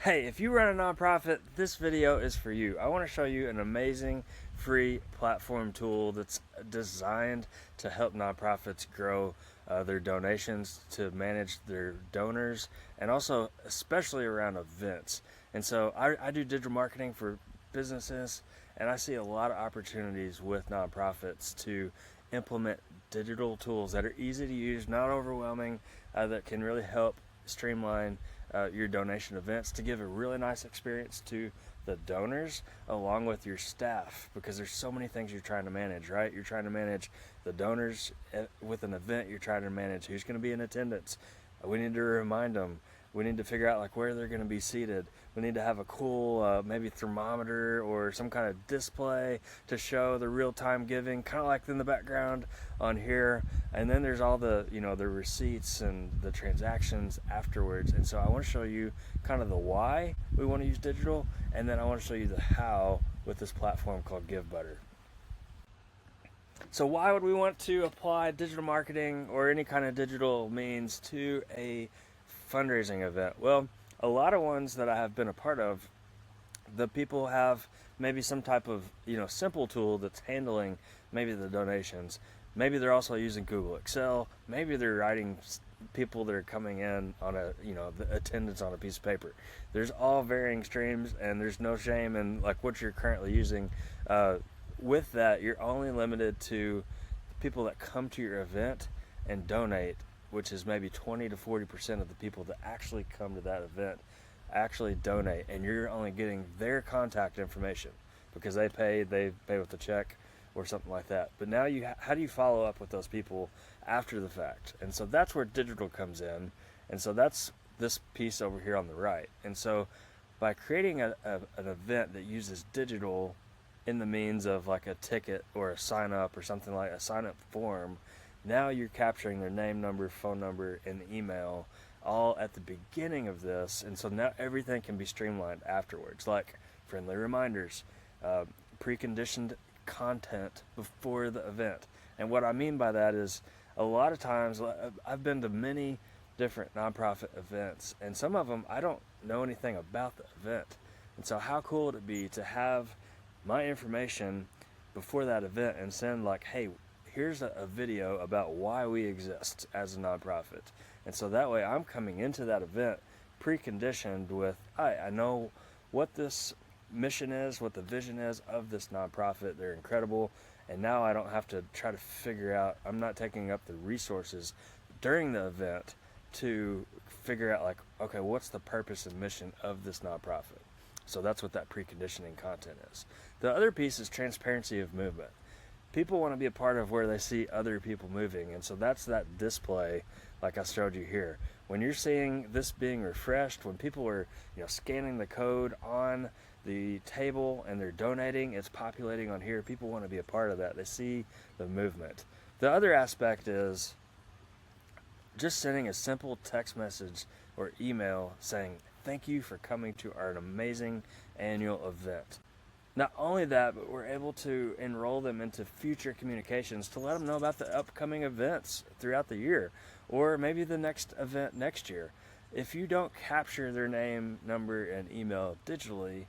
Hey, if you run a nonprofit, this video is for you. I want to show you an amazing free platform tool that's designed to help nonprofits grow their donations, to manage their donors, and also especially around events. And so I do digital marketing for businesses, and I see a lot of opportunities with nonprofits to implement digital tools that are easy to use, not overwhelming, that can really help streamline your donation events to give a really nice experience to the donors along with your staff, because there's so many things you're trying to manage, right? You're trying to manage the donors with an event. You're trying to manage who's going to be in attendance. We need to remind them. We need to figure out like where they're going to be seated. We need to have a cool maybe thermometer or some kind of display to show the real-time giving, kind of like in the background on here. And then there's all the the receipts and the transactions afterwards. And so I want to show you kind of the why we want to use digital, and then I want to show you the how with this platform called Givebutter. So why would we want to apply digital marketing or any kind of digital means to a fundraising event? Well, a lot of ones that I have been a part of, the people have maybe some type of simple tool that's handling maybe the donations. Maybe they're also using Google Excel. Maybe they're writing people that are coming in on the attendance on a piece of paper. There's all varying streams, and there's no shame in like what you're currently using. With that, you're only limited to people that come to your event and donate, which is maybe 20 to 40% of the people that actually come to that event actually donate, and you're only getting their contact information because they pay with a check or something like that. But now how do you follow up with those people after the fact? And so that's where digital comes in. And so that's this piece over here on the right. And so by creating an event that uses digital in the means of like a ticket or a sign up or something, like a sign up form, now you're capturing their name, number, phone number, and email all at the beginning of this. And so now everything can be streamlined afterwards, like friendly reminders, preconditioned content before the event. And what I mean by that is, a lot of times I've been to many different nonprofit events, and some of them I don't know anything about the event. And so how cool would it be to have my information before that event and send like, hey, here's a video about why we exist as a nonprofit. And so that way I'm coming into that event preconditioned with, I know what this mission is, what the vision is of this nonprofit. They're incredible. And now I don't have to try to figure out, I'm not taking up the resources during the event to figure out like, okay, what's the purpose and mission of this nonprofit? So that's what that preconditioning content is. The other piece is transparency of movement. People want to be a part of where they see other people moving, and so that's that display like I showed you here. When you're seeing this being refreshed, when people are scanning the code on the table and they're donating, it's populating on here. People want to be a part of that. They see the movement. The other aspect is just sending a simple text message or email saying, thank you for coming to our amazing annual event. Not only that, but we're able to enroll them into future communications to let them know about the upcoming events throughout the year, or maybe the next event next year. If you don't capture their name, number, and email digitally,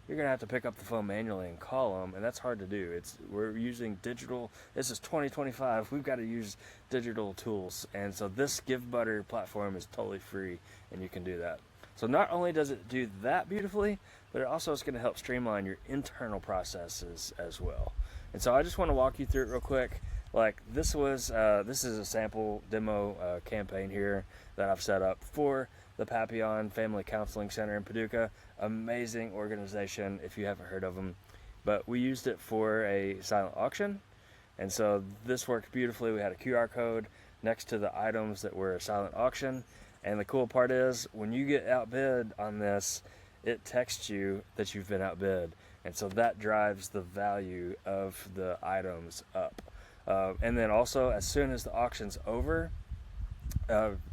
you're going to have to pick up the phone manually and call them, and that's hard to do. We're using digital. This is 2025. We've got to use digital tools, and so this Givebutter platform is totally free, and you can do that. So not only does it do that beautifully, but it also is going to help streamline your internal processes as well. And so I just want to walk you through it real quick. Like this is a sample demo campaign here that I've set up for the Papillon Family Counseling Center in Paducah. Amazing organization if you haven't heard of them. But we used it for a silent auction. And so this worked beautifully. We had a QR code next to the items that were a silent auction. And the cool part is, when you get outbid on this, it texts you that you've been outbid. And so that drives the value of the items up. And then also, as soon as the auction's over,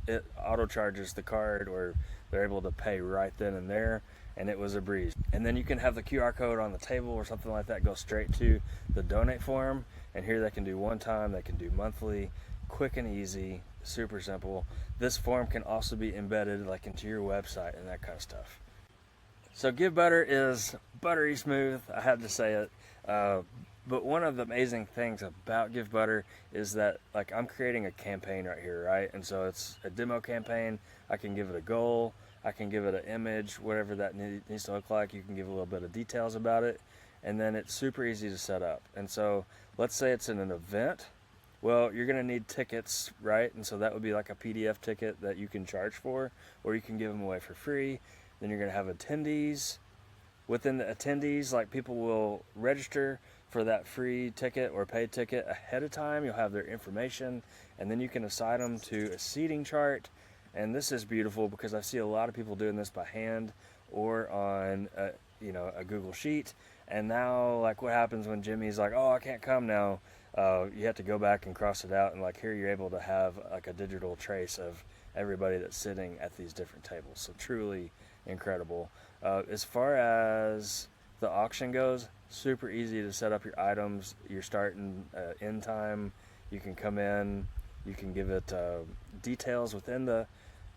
it auto charges the card, or they're able to pay right then and there, and it was a breeze. And then you can have the QR code on the table or something like that go straight to the donate form. And here they can do one time, they can do monthly, quick and easy, super simple. This form can also be embedded like into your website and that kind of stuff. So Givebutter is buttery smooth. I had to say it. But one of the amazing things about Givebutter is that, like, I'm creating a campaign right here, right? And so it's a demo campaign. I can give it a goal. I can give it an image, whatever that needs to look like. You can give a little bit of details about it. And then it's super easy to set up. And so let's say it's in an event. Well, you're going to need tickets, right? And so that would be like a PDF ticket that you can charge for, or you can give them away for free. Then you're going to have attendees. Within the attendees, like, people will register for that free ticket or paid ticket ahead of time. You'll have their information, and then you can assign them to a seating chart. And this is beautiful because I see a lot of people doing this by hand or on a Google Sheet. And now, like, what happens when Jimmy's like, oh, I can't come now? You have to go back and cross it out, and like here you're able to have like a digital trace of everybody that's sitting at these different tables. So truly incredible. As far as the auction goes, super easy to set up your items, your start and end time. You can come in, you can give it details within the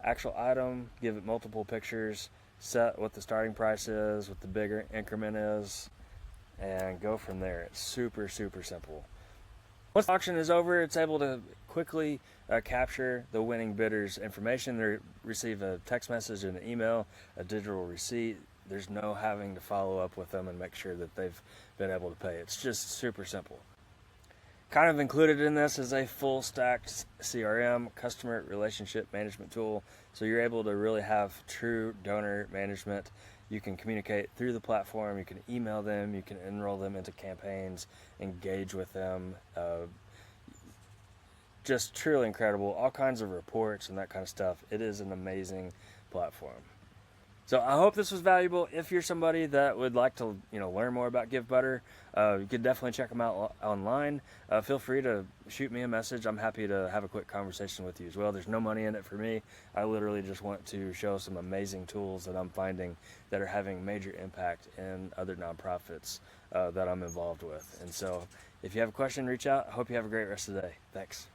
actual item, give it multiple pictures, set what the starting price is, what the bigger increment is, and go from there. It's super, super simple. Once the auction is over, it's able to quickly capture the winning bidder's information. They receive a text message and an email, a digital receipt. There's no having to follow up with them and make sure that they've been able to pay. It's just super simple. Kind of included in this is a full stack CRM, customer relationship management tool. So you're able to really have true donor management. You can communicate through the platform, you can email them, you can enroll them into campaigns, engage with them. Just truly incredible. All kinds of reports and that kind of stuff. It is an amazing platform. So I hope this was valuable. If you're somebody that would like to, learn more about Givebutter, you can definitely check them out online. Feel free to shoot me a message. I'm happy to have a quick conversation with you as well. There's no money in it for me. I literally just want to show some amazing tools that I'm finding that are having major impact in other nonprofits that I'm involved with. And so if you have a question, reach out. I hope you have a great rest of the day. Thanks.